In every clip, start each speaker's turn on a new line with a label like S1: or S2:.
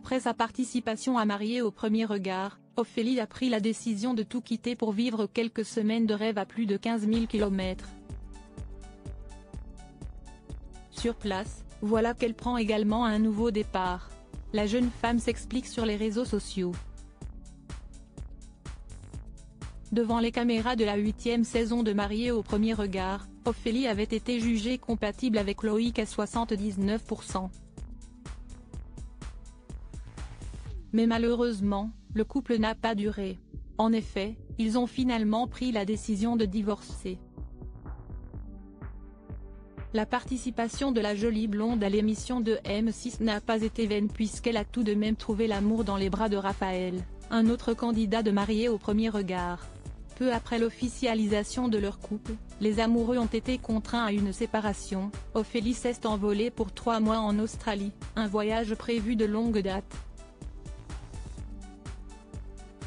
S1: Après sa participation à Mariés au premier regard, Ophélie a pris la décision de tout quitter pour vivre quelques semaines de rêve à plus de 15 000 km. Sur place, voilà qu'elle prend également un nouveau départ. La jeune femme s'explique sur les réseaux sociaux. Devant les caméras de la 8e saison de Mariés au premier regard, Ophélie avait été jugée compatible avec Loïc à 79%. Mais malheureusement, le couple n'a pas duré. En effet, ils ont finalement pris la décision de divorcer. La participation de la jolie blonde à l'émission de M6 n'a pas été vaine puisqu'elle a tout de même trouvé l'amour dans les bras de Raphaël, un autre candidat de Mariés au premier regard. Peu après l'officialisation de leur couple, les amoureux ont été contraints à une séparation. Ophélie s'est envolée pour 3 mois en Australie, un voyage prévu de longue date.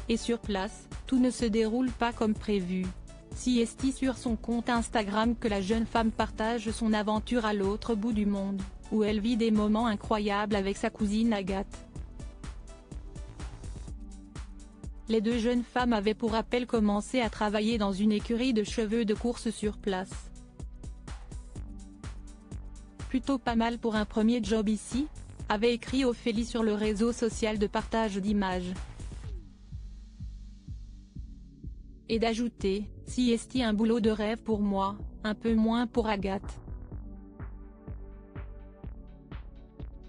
S1: Et sur place, tout ne se déroule pas comme prévu. C'est sur son compte Instagram que la jeune femme partage son aventure à l'autre bout du monde, où elle vit des moments incroyables avec sa cousine Agathe. Les deux jeunes femmes avaient pour rappel commencé à travailler dans une écurie de chevaux de course sur place. Plutôt pas mal pour un premier job ici, avait écrit Ophélie sur le réseau social de partage d'images. Et d'ajouter, c'est un boulot de rêve pour moi, un peu moins pour Agathe.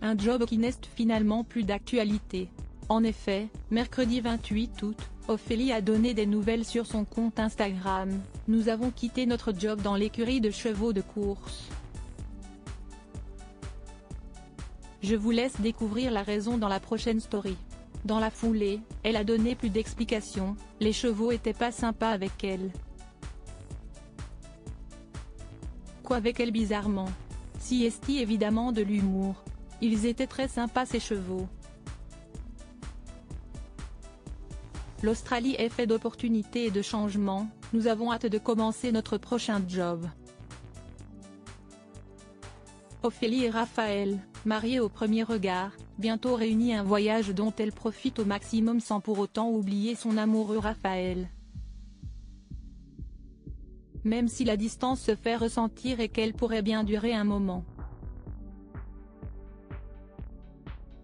S1: Un job qui n'est finalement plus d'actualité. En effet, mercredi 28 août, Ophélie a donné des nouvelles sur son compte Instagram. Nous avons quitté notre job dans l'écurie de chevaux de course. Je vous laisse découvrir la raison dans la prochaine story. Dans la foulée, elle a donné plus d'explications, les chevaux étaient pas sympas avec elle. Quoi avec elle bizarrement. C'est évidemment de l'humour. Ils étaient très sympas ces chevaux. L'Australie est faite d'opportunités et de changements, nous avons hâte de commencer notre prochain job. Ophélie et Raphaël, mariés au premier regard, bientôt réunis, un voyage dont elle profite au maximum sans pour autant oublier son amoureux Raphaël. Même si la distance se fait ressentir et qu'elle pourrait bien durer un moment.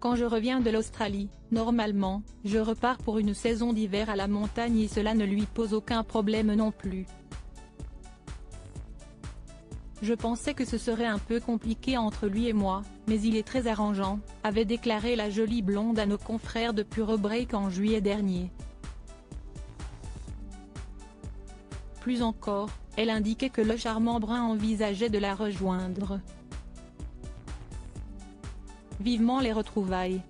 S1: Quand je reviens de l'Australie, normalement, je repars pour une saison d'hiver à la montagne et cela ne lui pose aucun problème non plus. Je pensais que ce serait un peu compliqué entre lui et moi, mais il est très arrangeant, avait déclaré la jolie blonde à nos confrères de Pure Break en juillet dernier. Plus encore, elle indiquait que le charmant brun envisageait de la rejoindre. Vivement les retrouvailles.